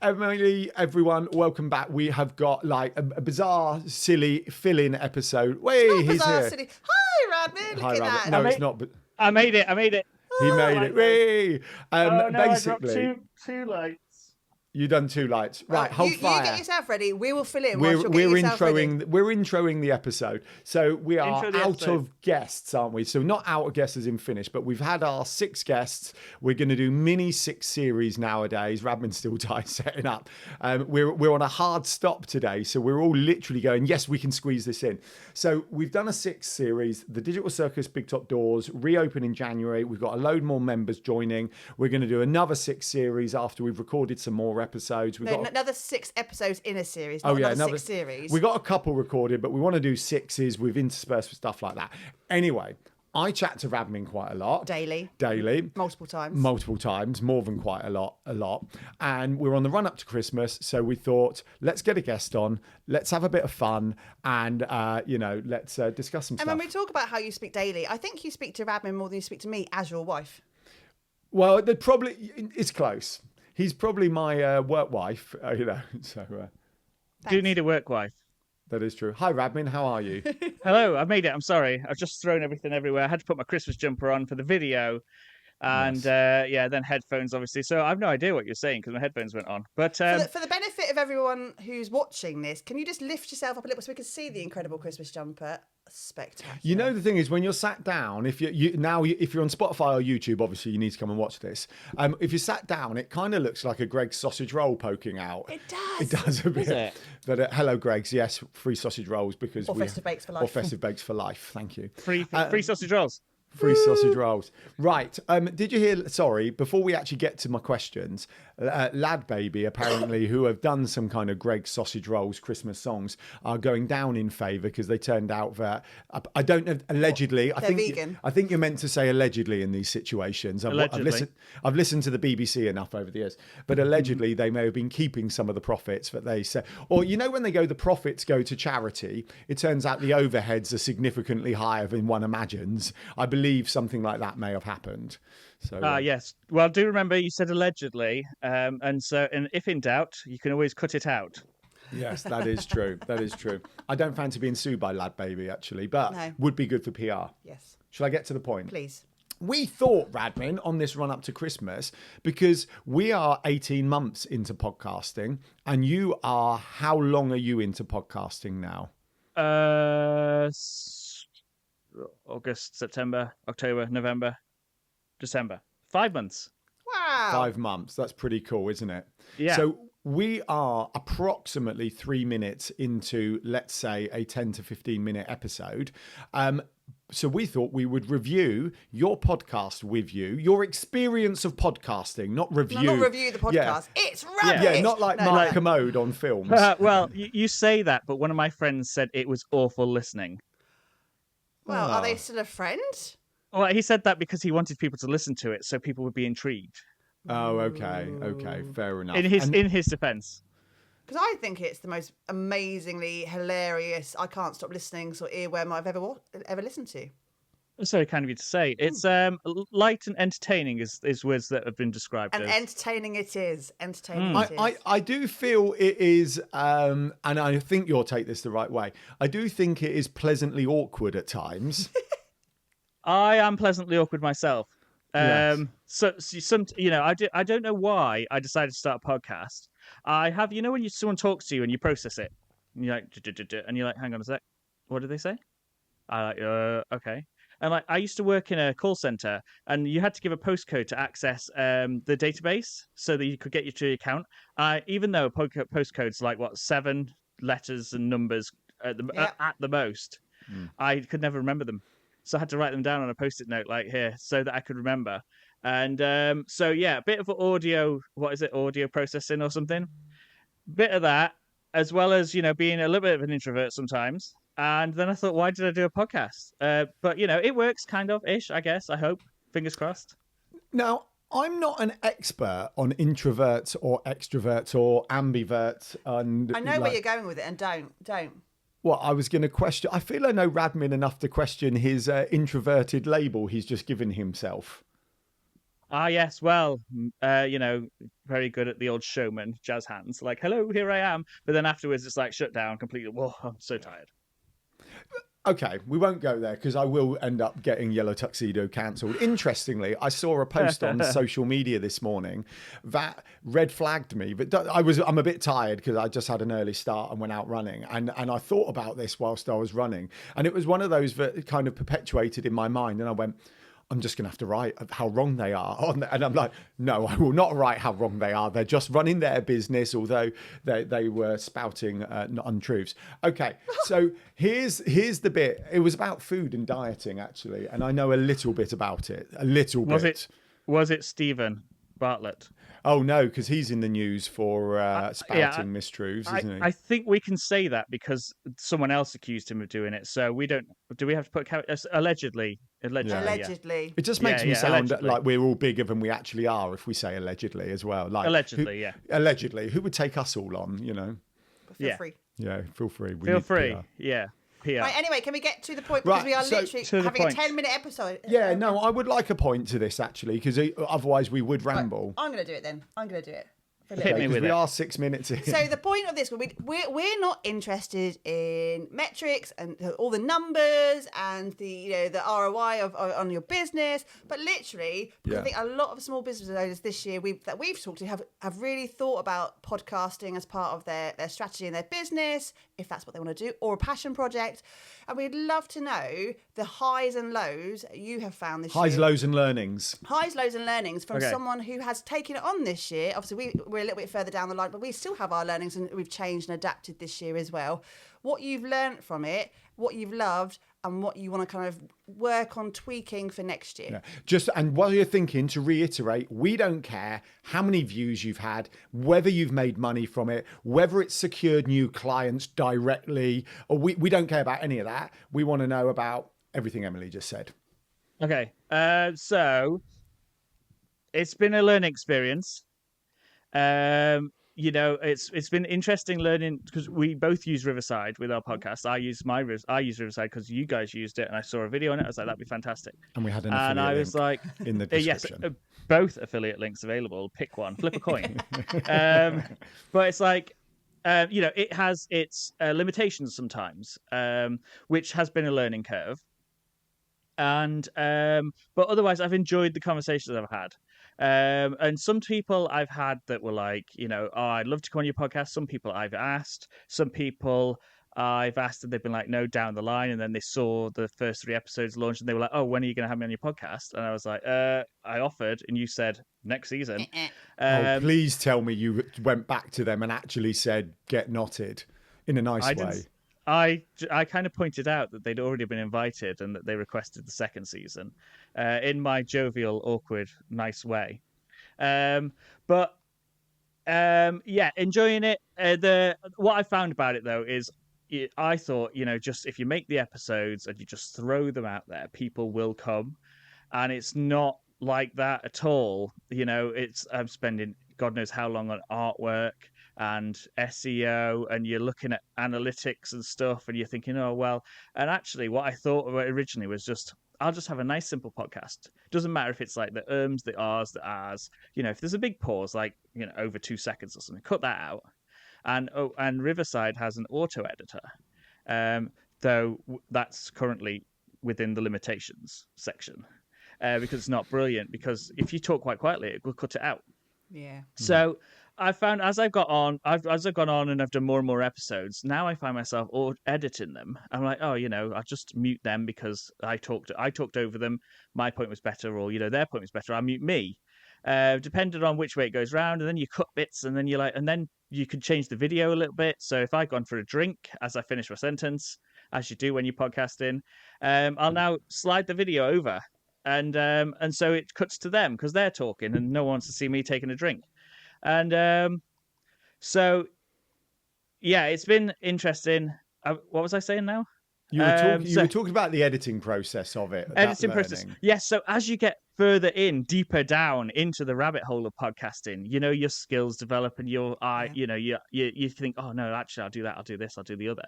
Emily, everyone, welcome back. We have got like a bizarre, silly fill-in episode. Wait, he's bizarre, here. silly. Hi, Radmin. Hi, Look at Robert. that. No, it's not. But I made it. he made it. Whee! Basically, I dropped two lights. you done 2 lights, right? Hold fire. You get yourself ready. We will fill in. We're introing. We're introing the episode. So we are out of guests, aren't we? So not out of guests as in finished, but we've had our 6 guests. We're going to do mini 6 series nowadays. Radmin's still tight setting up. We're on a hard stop today, so we're all literally going, yes, we can squeeze this in. So we've done a 6 series. The Digital Circus Big Top Doors reopen in January. We've got a load more members joining. We're going to do another 6 series after we've recorded some more episodes. We've got another 6 episodes in a series. Not another 6 series. We got a couple recorded, but we want to do 6s with interspersed with stuff like that. Anyway, I chat to Radmin quite a lot. Daily. Multiple times, more than quite a lot. And we're on the run up to Christmas, so we thought, let's get a guest on, let's have a bit of fun, and let's discuss some stuff. And when we talk about how you speak daily, I think you speak to Radmin more than you speak to me as your wife. Well, it's close. He's probably my work wife, so... Do you need a work wife? That is true. Hi, Radmin. How are you? Hello. I made it. I'm sorry. I've just thrown everything everywhere. I had to put my Christmas jumper on for the video. And nice. Then headphones, obviously. So I have no idea what you're saying because my headphones went on. But for the benefit of everyone who's watching this, can you just lift yourself up a little so we can see the incredible Christmas jumper? Spectacular. You know, the thing is, when you're sat down, if you're on Spotify or YouTube, obviously you need to come and watch this. If you're sat down, it kind of looks like a Greg's sausage roll poking out. It does. It does a bit. Is it? But hello, Greg's. Yes, free sausage rolls because or festive bakes for life. Or festive bakes for life. Thank you. Free sausage rolls. Free sausage rolls. Right. Did you hear, sorry, before we actually get to my questions, Lad Baby, apparently, who have done some kind of Greg Sausage Rolls Christmas songs, are going down in favour because they turned out that, I don't know, allegedly. They're vegan. I think you're meant to say allegedly in these situations. I've listened to the BBC enough over the years, but allegedly they may have been keeping some of the profits that they say. Or, when they go, the profits go to charity, it turns out the overheads are significantly higher than one imagines. I believe something like that may have happened. So yes. Well, do remember you said allegedly, and if in doubt, you can always cut it out. Yes, that is true. That is true. I don't fancy being sued by Lad Baby actually, but would be good for PR. Yes. Shall I get to the point? Please. We thought, Radmin, on this run up to Christmas, because we are 18 months into podcasting, and you are, how long are you into podcasting now? August, September, October, November, December. 5 months. Wow. 5 months. That's pretty cool, isn't it? Yeah. So we are approximately 3 minutes into, let's say, a 10 to 15 minute episode. So we thought we would review your podcast with you, your experience of podcasting, not review. Not review the podcast. Yeah. It's rubbish. Yeah, not like Mark Commode on films. Well, you say that, but one of my friends said it was awful listening. Well, are they still a friend? Well, he said that because he wanted people to listen to it, so people would be intrigued. Oh, okay, fair enough. In his defence, because I think it's the most amazingly hilarious, I can't stop listening sort of earworm I've ever listened to. That's very kind of you to say. It's light and entertaining is words that have been described. And as. Entertaining it is. I do feel it is, and I think you'll take this the right way. I do think it is pleasantly awkward at times. I am pleasantly awkward myself. Yes. So I don't know why I decided to start a podcast. I have, when someone talks to you and you process it, and you're like, hang on a sec, what did they say? Okay. And I used to work in a call center, and you had to give a postcode to access the database so that you could get you to your account. Even though a postcode's like 7 letters and numbers at the most, I could never remember them. So I had to write them down on a Post-it note like here so that I could remember. And a bit of audio, audio processing or something. Bit of that, as well as, being a little bit of an introvert sometimes. And then I thought, why did I do a podcast? But, it works kind of-ish, I guess, I hope. Fingers crossed. Now, I'm not an expert on introverts or extroverts or ambiverts. And I know where you're going with it, and don't. Well, I was going to question... I feel I know Radmin enough to question his introverted label he's just given himself. Yes, well, very good at the old showman, jazz hands, like, hello, here I am. But then afterwards, it's like shut down completely. Whoa, I'm so tired. Okay, we won't go there because I will end up getting Yellow Tuxedo cancelled. Interestingly, I saw a post on social media this morning that red flagged me, but I'm a bit tired because I just had an early start and went out running, and I thought about this whilst I was running, and it was one of those that kind of perpetuated in my mind, and I went, I'm just going to have to write how wrong they are. And I'm like, no, I will not write how wrong they are. They're just running their business, although they were spouting untruths. Okay, so here's the bit. It was about food and dieting, actually. And I know a little bit about it. A little bit. Was it Stephen Bartlett? Oh, no, because he's in the news for spouting mistruths, isn't he? I think we can say that because someone else accused him of doing it. So we don't. Do we have to put allegedly? Allegedly. It just makes me sound like we're all bigger than we actually are if we say allegedly as well. Like allegedly, Allegedly. Who would take us all on, you know? Feel free. Yeah, feel free. Feel free. Yeah. PR. Right, anyway, can we get to the point? Because we are literally having a 10-minute episode. Yeah, no, I would like a point to this, actually, because otherwise we would ramble. Right, I'm going to do it then. I'm going to do it. Hit me with it. We are 6 minutes in. So the point of this, we're not interested in metrics and all the numbers and the ROI on your business, but literally, I think a lot of small business owners this year that we've talked to have really thought about podcasting as part of their strategy in their business, if that's what they want to do, or a passion project. And we'd love to know the highs and lows you have found this year. Highs, lows, and learnings. Highs, lows, and learnings from someone who has taken it on this year. Obviously, we're a little bit further down the line, but we still have our learnings and we've changed and adapted this year as well. What you've learned from it, what you've loved, and what you want to kind of work on tweaking for next year. Yeah. And while you're thinking, to reiterate, we don't care how many views you've had, whether you've made money from it, whether it's secured new clients directly, or we don't care about any of that. We want to know about everything Emily just said. Okay. So it's been a learning experience. It's been interesting learning because we both use Riverside with our podcast. I use Riverside because you guys used it, and I saw a video on it. I was like, that'd be fantastic. And we had an affiliate I was like, in the description. Yes, both affiliate links available. Pick one, flip a coin. But it's like, it has its limitations sometimes, which has been a learning curve. And but otherwise, I've enjoyed the conversations I've had. And some people I've had that were like, I'd love to come on your podcast. Some people I've asked. Some people I've asked and they've been like, no, down the line. And then they saw the first 3 episodes launched and they were like, oh, when are you going to have me on your podcast? And I was like, I offered, and you said next season. Please tell me you went back to them and actually said, get knotted in a nice way. I kind of pointed out that they'd already been invited and that they requested the second season in my jovial, awkward, nice way. But enjoying it. What I found about it, though, is I thought, just if you make the episodes and you just throw them out there, people will come. And it's not like that at all. I'm spending God knows how long on artwork and SEO, and you're looking at analytics and stuff, and you're thinking, oh, well, and actually what I thought originally was I'll just have a nice simple podcast. Doesn't matter if it's like the the ahs, the ahs, if there's a big pause, like, over 2 seconds or something, cut that out. And Riverside has an auto editor, though that's currently within the limitations section, because it's not brilliant, because if you talk quite quietly, it will cut it out. Yeah. So I found as I've gone on and I've done more and more episodes, now I find myself editing them. I'm like, oh, I'll just mute them because I talked over them. My point was better, or their point was better. I'll mute me, depending on which way it goes round. And then you cut bits, and then and then you can change the video a little bit. So if I've gone for a drink as I finish my sentence, as you do when you're podcasting, I'll now slide the video over, and so it cuts to them because they're talking, and no one wants to see me taking a drink. And so, yeah, it's been interesting. What was I saying now? You were talking about the editing process of it. Editing process. Yes. So as you get further deeper down into the rabbit hole of podcasting, your skills develop, and your you think, oh no, actually, I'll do that, I'll do this, I'll do the other,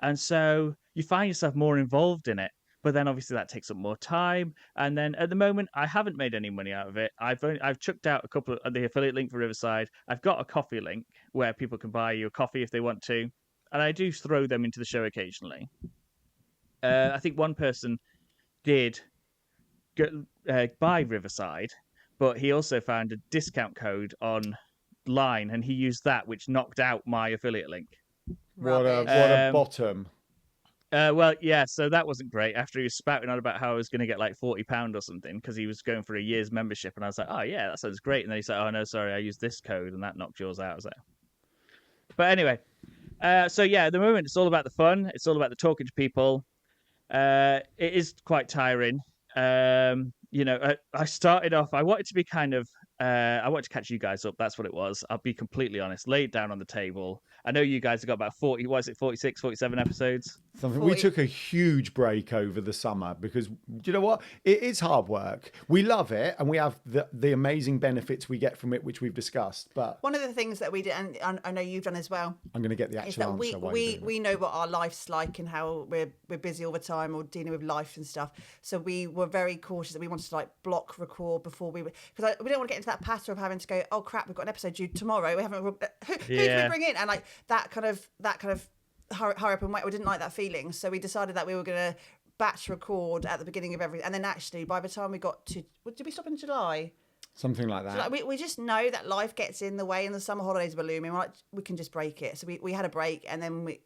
and so you find yourself more involved in it. but then obviously that takes up more time. And then at the moment, I haven't made any money out of it. I've chucked out a couple of the affiliate link for Riverside. I've got a coffee link where people can buy you a coffee if they want to, and I do throw them into the show occasionally. I think one person did buy Riverside, but he also found a discount code online, and he used that, which knocked out my affiliate link. What a bottom. Well, yeah, so that wasn't great. After he was spouting on about how I was going to get like £40 or something because he was going for a year's membership, and I was like, oh yeah, that sounds great. And then he said, oh no, sorry, I used this code, and that knocked yours out. I was like, but anyway, so yeah, at the moment it's all about the fun. It's all about the talking to people. It is quite tiring. I started off. I wanted to be kind of. I wanted to catch you guys up. That's what it was. I'll be completely honest. Lay it down on the table. I know you guys have got about 40. What is it? 46, 47 episodes. We took a huge break over the summer because you know what? It is hard work. We love it, and we have the amazing benefits we get from it, which we've discussed. But one of the things that we did, and I know you've done as well. I'm going to get the actual answer. We know what our life's like and how we're busy all the time or dealing with life and stuff. So we were very cautious that we wanted to like block record before we because we don't want to get into that pattern of having to go, oh crap, we've got an episode due tomorrow. We haven't. Who can we bring in? And like that kind of hurry up and wait. We didn't like that feeling, so we decided that we were going to batch record at the beginning of every. And then actually, by the time we got to, did we stop in July? Something like that. So we just know that life gets in the way, and the summer holidays were looming. We're like, we can just break it. So we had a break, and then we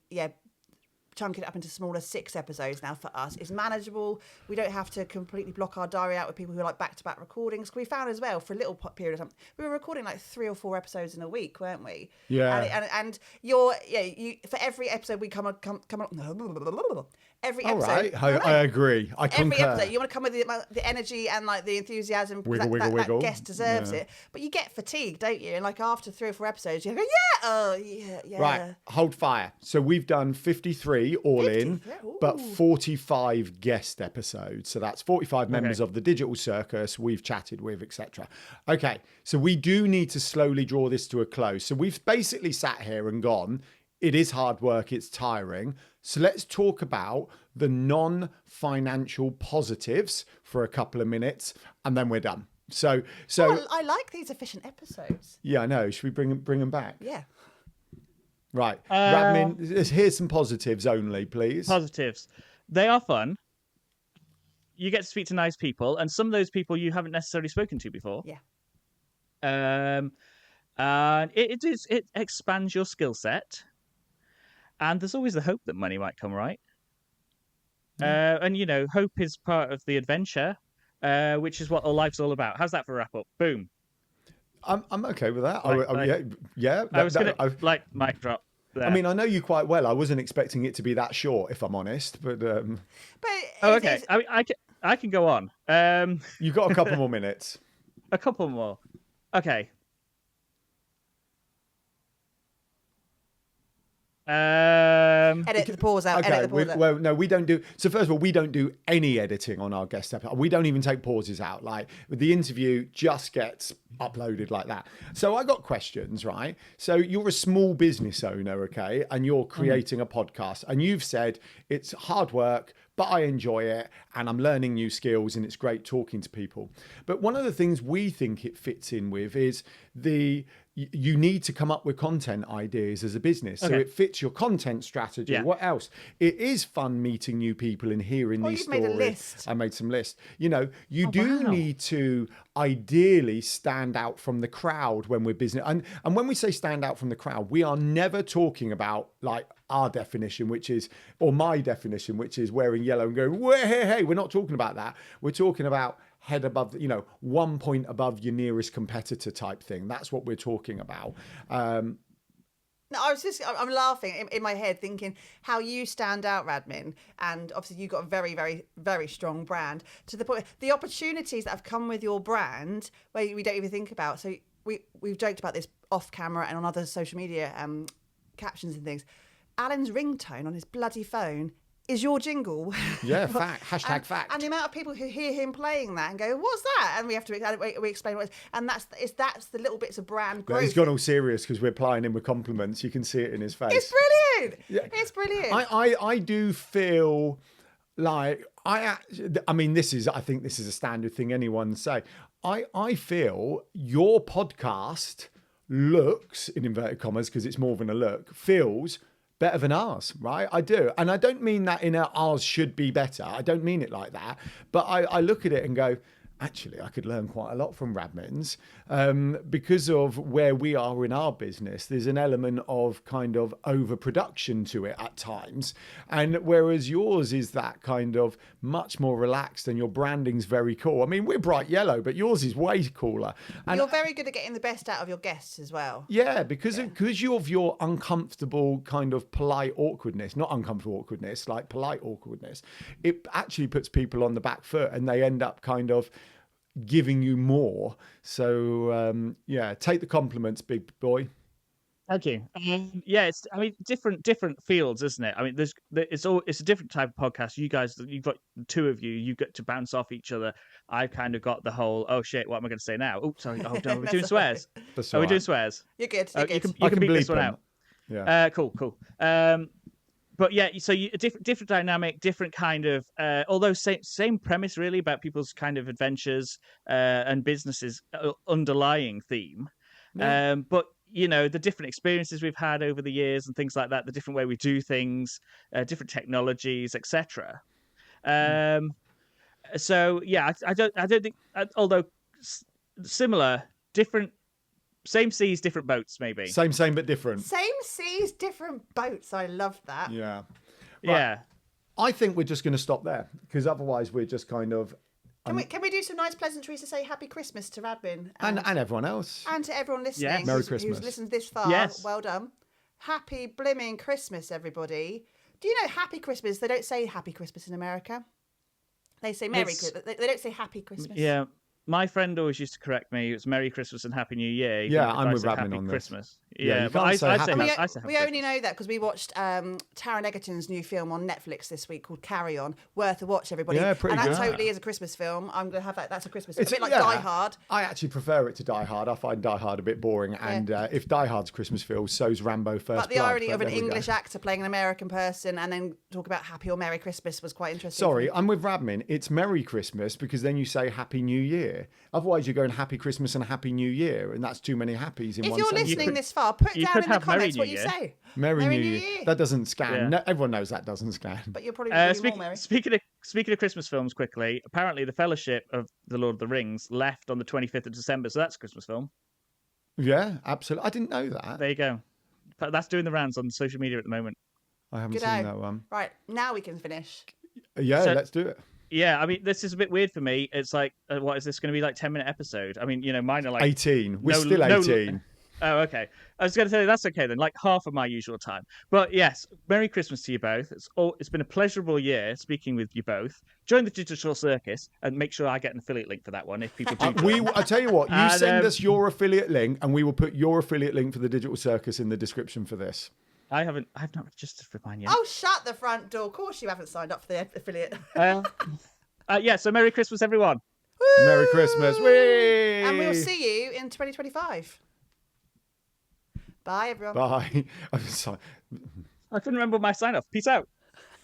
chunk it up into smaller 6 episodes now for us. It's manageable. We don't have to completely block our diary out with people who are like back-to-back recordings. We found as well for a little period of time, we were recording like 3 or 4 episodes in a week, weren't we? Yeah. And you for every episode we come every episode. All right, I agree. I concur. Every episode you want to come with the energy and like the enthusiasm. That guest deserves it. But you get fatigued, don't you? And like after 3 or 4 episodes, you go, yeah. Right, hold fire. So we've done 53 all in, but 45 guest episodes. So that's 45 members of the Digital Circus we've chatted with, etc. Okay, so we do need to slowly draw this to a close. So we've basically sat here and gone, it is hard work, it's tiring. So let's talk about the non-financial positives for a couple of minutes, and then we're done. So I like these efficient episodes. Yeah, I know. Should we bring them back? Yeah. Right. RADMIN, here's some positives only, please. Positives. They are fun. You get to speak to nice people, and some of those people you haven't necessarily spoken to before. Yeah. And it expands your skill set. And there's always the hope that money might come, right? And, hope is part of the adventure, which is what life's all about. How's that for a wrap-up? Boom. I'm okay with that. Yeah. I was going to, mic drop there. I mean, I know you quite well. I wasn't expecting it to be that short, if I'm honest. But okay. I can go on. You've got a couple more minutes. A couple more. Okay. Edit the pause out. Okay, edit the pause out. Well, no, we don't do. So first of all, we don't do any editing on our guest episode. We don't even take pauses out. Like the interview just gets uploaded like that. So I got questions, right? So you're a small business owner, okay, and you're creating a podcast, and you've said it's hard work, but I enjoy it and I'm learning new skills and it's great talking to people. But one of the things we think it fits in with is you need to come up with content ideas as a business. So it fits your content strategy. Yeah. What else? It is fun meeting new people and hearing these stories. Made a list. I made some lists. You need to ideally stand out from the crowd when we're business. And when we say stand out from the crowd, we are never talking about like our definition, or my definition, which is wearing yellow and going, hey, we're not talking about that. We're talking about head above, 1 point above your nearest competitor type thing. That's what we're talking about. No, I'm laughing in my head thinking how you stand out, RADMIN, and obviously you've got a very, very, very strong brand to the point, the opportunities that have come with your brand where we don't even think about. So we've joked about this off camera and on other social media captions and things. Alan's ringtone on his bloody phone is your jingle. Yeah, fact. Hashtag fact. And the amount of people who hear him playing that and go, what's that? And we have to we explain what it is. And that's the little bits of brand growth. He's gone all serious because we're plying him with compliments. You can see it in his face. It's brilliant. Yeah. It's brilliant. I do feel like I mean, I think this is a standard thing anyone say. I feel your podcast looks, in inverted commas, because it's more than a look, feels better than ours, right? I do. And I don't mean that in ours should be better. I don't mean it like that. But I look at it and go, actually, I could learn quite a lot from RADMIN's because of where we are in our business. There's an element of kind of overproduction to it at times. And whereas yours is that kind of much more relaxed and your branding's very cool. I mean, we're bright yellow, but yours is way cooler. And you're very good at getting the best out of your guests as well. Yeah, because of your uncomfortable kind of polite awkwardness, not uncomfortable awkwardness, like polite awkwardness, it actually puts people on the back foot and they end up kind of giving you more. So take the compliments, big boy. Thank you. It's different fields, isn't it? I mean, it's a different type of podcast. You guys, you've got two of you. You get to bounce off each other. I've kind of got the whole. Oh shit! What am I going to say now? Oh, sorry. Oh no, we're doing swears. Are we doing swears? You're good. You can beat this one out. Yeah. Cool. But yeah, so a different dynamic, different kind of, although same premise really about people's kind of adventures and businesses underlying theme. Yeah. But the different experiences we've had over the years and things like that, the different way we do things, different technologies, etc. So yeah, I don't think, although similar, different. Same seas, different boats, maybe. Same but different. Same seas, different boats. I love that. Yeah. Right. Yeah. I think we're just going to stop there because otherwise we're just kind of. Can we do some nice pleasantries to say Happy Christmas to RADMIN and everyone else and to everyone listening? Yes. Merry Christmas. Who's listened this far? Yes. Well done. Happy blimming Christmas, everybody. Do you know Happy Christmas? They don't say Happy Christmas in America. They say Merry Christmas. They don't say Happy Christmas. Yeah. My friend always used to correct me. It's Merry Christmas and Happy New Year. Yeah, I'm with RADMIN on Christmas. this. Yeah, but I say we only know that because we watched Taron Egerton's new film on Netflix this week called Carry On. Worth a watch, everybody. Yeah, pretty good. And that totally is a Christmas film. I'm going to have that. That's a Christmas film. A bit like Die Hard. I actually prefer it to Die Hard. I find Die Hard a bit boring. And if Die Hard's Christmas film, so's Rambo First But the irony of an English actor playing an American person and then talk about Happy or Merry Christmas was quite interesting. Sorry, I'm with RADMIN. It's Merry Christmas because then you say Happy New Year. Otherwise, you're going Happy Christmas and Happy New Year, and that's too many happies in one sentence. If you're listening this far, put down in the comments what you say. Merry New Year. That doesn't scan. Yeah. No, everyone knows that doesn't scan. But you're probably more merry. Speaking of Christmas films, quickly, apparently the Fellowship of the Lord of the Rings left on the 25th of December, so that's a Christmas film. Yeah, absolutely. I didn't know that. There you go. That's doing the rounds on social media at the moment. I haven't seen that one. Right, now we can finish. Yeah, let's do it. Yeah, I mean, this is a bit weird for me. It's like, what is this going to be, like 10-minute episode? I mean, mine are like 18. We're still 18. Oh, okay. I was going to say that's okay then, like half of my usual time. But yes, Merry Christmas to you both. It's been a pleasurable year speaking with you both. Join the Digital Circus and make sure I get an affiliate link for that one if people do. I tell you what, you send us your affiliate link, and we will put your affiliate link for the Digital Circus in the description for this. I've not registered for mine yet. Oh, shut the front door. Of course you haven't signed up for the affiliate. So Merry Christmas, everyone. Woo! Merry Christmas. Whee! And we'll see you in 2025. Bye, everyone. Bye. I'm sorry. I couldn't remember my sign-off. Peace out.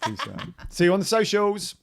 Peace out. See you on the socials.